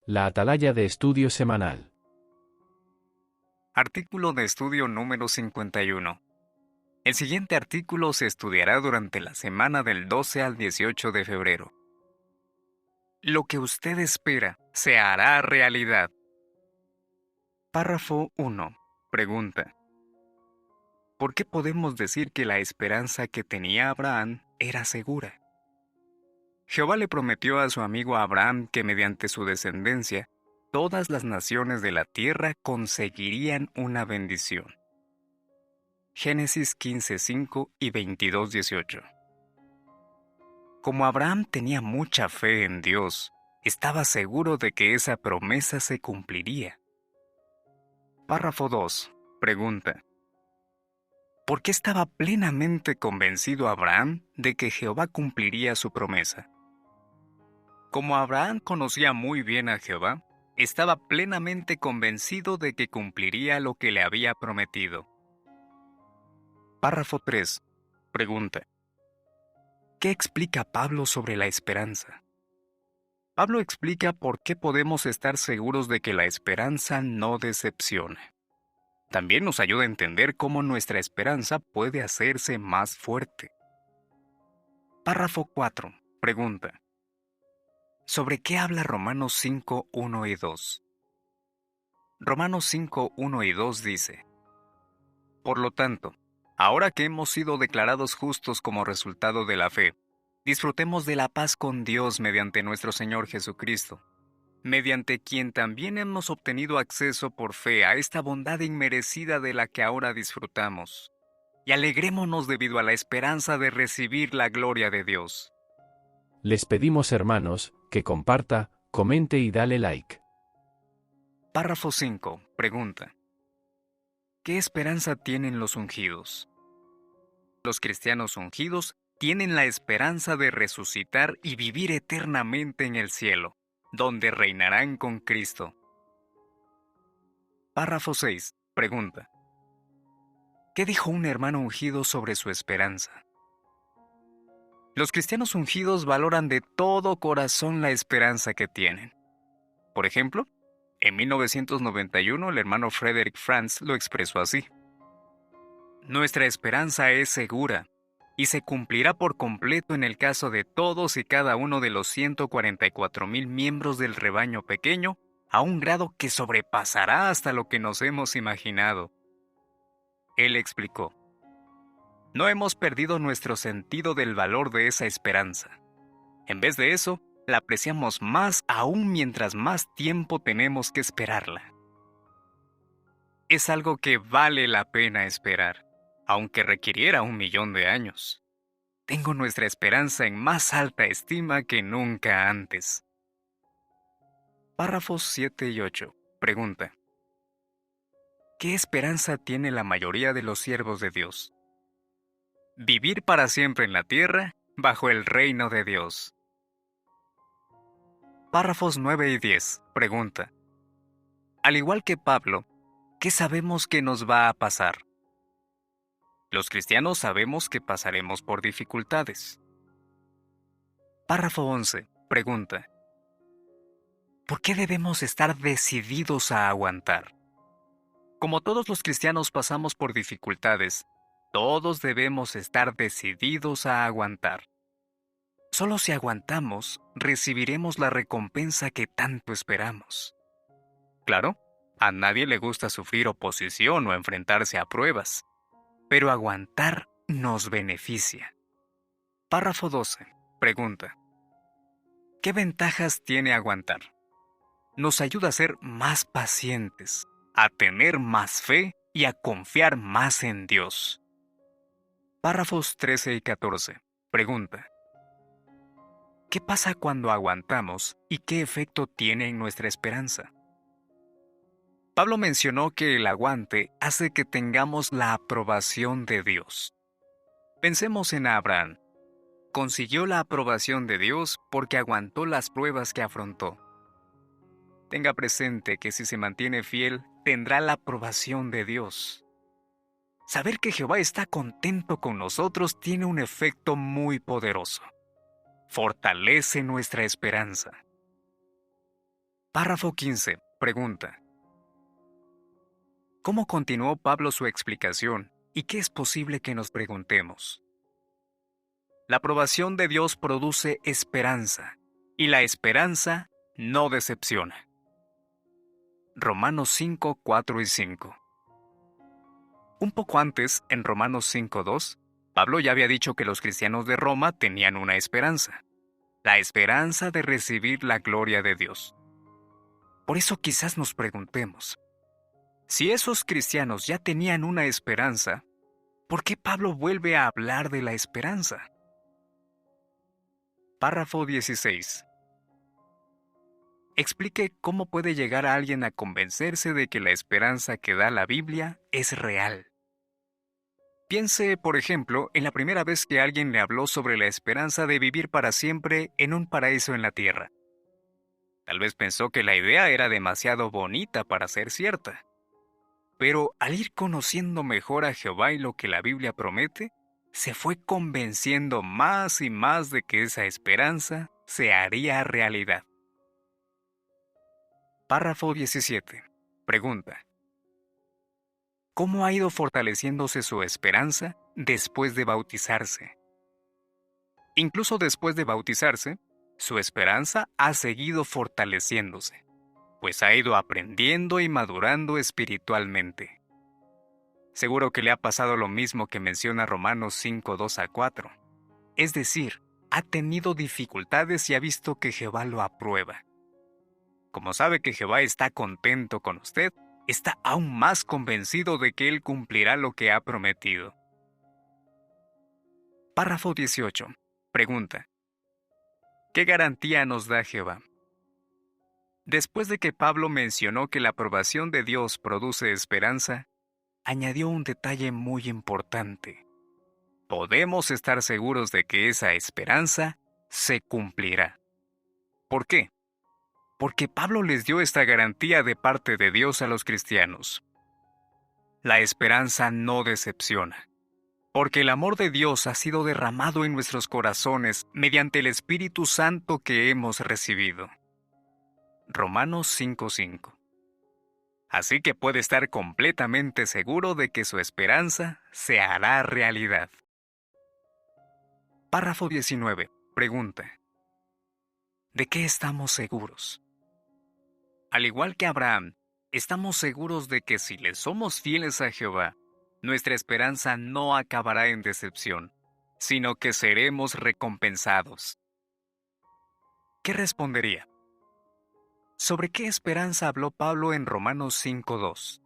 La Atalaya de Estudio Semanal. Artículo de estudio número 51. El siguiente artículo se estudiará durante la semana del 12 al 18 de febrero. Lo que usted espera se hará realidad. Párrafo 1. Pregunta. ¿Por qué podemos decir que la esperanza que tenía Abraham era segura? Jehová le prometió a su amigo Abraham que mediante su descendencia, todas las naciones de la tierra conseguirían una bendición. Génesis 15:5 y 22:18. Como Abraham tenía mucha fe en Dios, estaba seguro de que esa promesa se cumpliría. Párrafo 2. Pregunta. ¿Por qué estaba plenamente convencido Abraham de que Jehová cumpliría su promesa? Como Abraham conocía muy bien a Jehová, estaba plenamente convencido de que cumpliría lo que le había prometido. Párrafo 3. Pregunta. ¿Qué explica Pablo sobre la esperanza? Pablo explica por qué podemos estar seguros de que la esperanza no decepciona. También nos ayuda a entender cómo nuestra esperanza puede hacerse más fuerte. Párrafo 4. Pregunta. ¿Sobre qué habla Romanos 5, 1 y 2? Romanos 5, 1 y 2 dice: Por lo tanto, ahora que hemos sido declarados justos como resultado de la fe, disfrutemos de la paz con Dios mediante nuestro Señor Jesucristo, mediante quien también hemos obtenido acceso por fe a esta bondad inmerecida de la que ahora disfrutamos. Y alegrémonos debido a la esperanza de recibir la gloria de Dios. Les pedimos, hermanos, que comparta, comente y dale like. Párrafo 5. Pregunta. ¿Qué esperanza tienen los ungidos? Los cristianos ungidos tienen la esperanza de resucitar y vivir eternamente en el cielo, donde reinarán con Cristo. Párrafo 6. Pregunta. ¿Qué dijo un hermano ungido sobre su esperanza? Los cristianos ungidos valoran de todo corazón la esperanza que tienen. Por ejemplo, en 1991 el hermano Frederick Franz lo expresó así: Nuestra esperanza es segura y se cumplirá por completo en el caso de todos y cada uno de los 144,000 miembros del rebaño pequeño, a un grado que sobrepasará hasta lo que nos hemos imaginado. Él explicó: No hemos perdido nuestro sentido del valor de esa esperanza. En vez de eso, la apreciamos más aún mientras más tiempo tenemos que esperarla. Es algo que vale la pena esperar, aunque requiriera 1,000,000 de años. Tengo nuestra esperanza en más alta estima que nunca antes. Párrafos 7 y 8. Pregunta. ¿Qué esperanza tiene la mayoría de los siervos de Dios? Vivir para siempre en la tierra, bajo el reino de Dios. Párrafos 9 y 10. Pregunta. Al igual que Pablo, ¿qué sabemos que nos va a pasar? Los cristianos sabemos que pasaremos por dificultades. Párrafo 11. Pregunta. ¿Por qué debemos estar decididos a aguantar? Como todos los cristianos pasamos por dificultades, todos debemos estar decididos a aguantar. Solo si aguantamos, recibiremos la recompensa que tanto esperamos. Claro, a nadie le gusta sufrir oposición o enfrentarse a pruebas, pero aguantar nos beneficia. Párrafo 12. Pregunta. ¿Qué ventajas tiene aguantar? Nos ayuda a ser más pacientes, a tener más fe y a confiar más en Dios. Párrafos 13 y 14. Pregunta. ¿Qué pasa cuando aguantamos y qué efecto tiene en nuestra esperanza? Pablo mencionó que el aguante hace que tengamos la aprobación de Dios. Pensemos en Abraham. Consiguió la aprobación de Dios porque aguantó las pruebas que afrontó. Tenga presente que si se mantiene fiel, tendrá la aprobación de Dios. Saber que Jehová está contento con nosotros tiene un efecto muy poderoso. Fortalece nuestra esperanza. Párrafo 15. Pregunta. ¿Cómo continuó Pablo su explicación y qué es posible que nos preguntemos? La aprobación de Dios produce esperanza, y la esperanza no decepciona. Romanos 5, 4 y 5. Un poco antes, en Romanos 5:2, Pablo ya había dicho que los cristianos de Roma tenían una esperanza, la esperanza de recibir la gloria de Dios. Por eso quizás nos preguntemos, si esos cristianos ya tenían una esperanza, ¿por qué Pablo vuelve a hablar de la esperanza? Párrafo 16. Explique cómo puede llegar a alguien a convencerse de que la esperanza que da la Biblia es real. Piense, por ejemplo, en la primera vez que alguien le habló sobre la esperanza de vivir para siempre en un paraíso en la tierra. Tal vez pensó que la idea era demasiado bonita para ser cierta. Pero al ir conociendo mejor a Jehová y lo que la Biblia promete, se fue convenciendo más y más de que esa esperanza se haría realidad. Párrafo 17. Pregunta. ¿Cómo ha ido fortaleciéndose su esperanza después de bautizarse? Incluso después de bautizarse, su esperanza ha seguido fortaleciéndose, pues ha ido aprendiendo y madurando espiritualmente. Seguro que le ha pasado lo mismo que menciona Romanos 5, 2 a 4. Es decir, ha tenido dificultades y ha visto que Jehová lo aprueba. Como sabe que Jehová está contento con usted, está aún más convencido de que Él cumplirá lo que ha prometido. Párrafo 18. Pregunta. ¿Qué garantía nos da Jehová? Después de que Pablo mencionó que la aprobación de Dios produce esperanza, añadió un detalle muy importante. Podemos estar seguros de que esa esperanza se cumplirá. ¿Por qué? Porque Pablo les dio esta garantía de parte de Dios a los cristianos. La esperanza no decepciona, porque el amor de Dios ha sido derramado en nuestros corazones mediante el Espíritu Santo que hemos recibido. Romanos 5:5. Así que puede estar completamente seguro de que su esperanza se hará realidad. Párrafo 19. Pregunta. ¿De qué estamos seguros? Al igual que Abraham, estamos seguros de que si le somos fieles a Jehová, nuestra esperanza no acabará en decepción, sino que seremos recompensados. ¿Qué respondería? ¿Sobre qué esperanza habló Pablo en Romanos 5:2?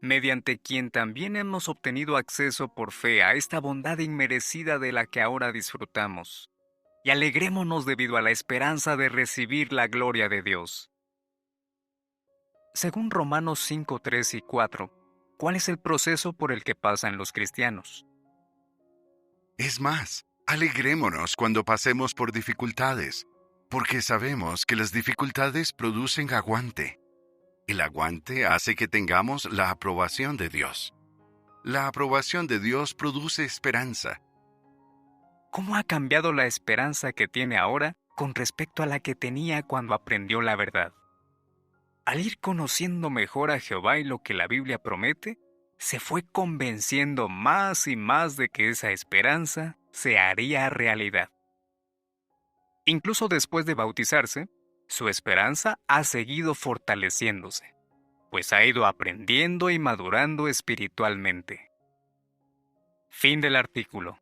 Mediante quien también hemos obtenido acceso por fe a esta bondad inmerecida de la que ahora disfrutamos, y alegrémonos debido a la esperanza de recibir la gloria de Dios. Según Romanos 5:3 y 4, ¿cuál es el proceso por el que pasan los cristianos? Es más, alegrémonos cuando pasemos por dificultades, porque sabemos que las dificultades producen aguante. El aguante hace que tengamos la aprobación de Dios. La aprobación de Dios produce esperanza. ¿Cómo ha cambiado la esperanza que tiene ahora con respecto a la que tenía cuando aprendió la verdad? Al ir conociendo mejor a Jehová y lo que la Biblia promete, se fue convenciendo más y más de que esa esperanza se haría realidad. Incluso después de bautizarse, su esperanza ha seguido fortaleciéndose, pues ha ido aprendiendo y madurando espiritualmente. Fin del artículo.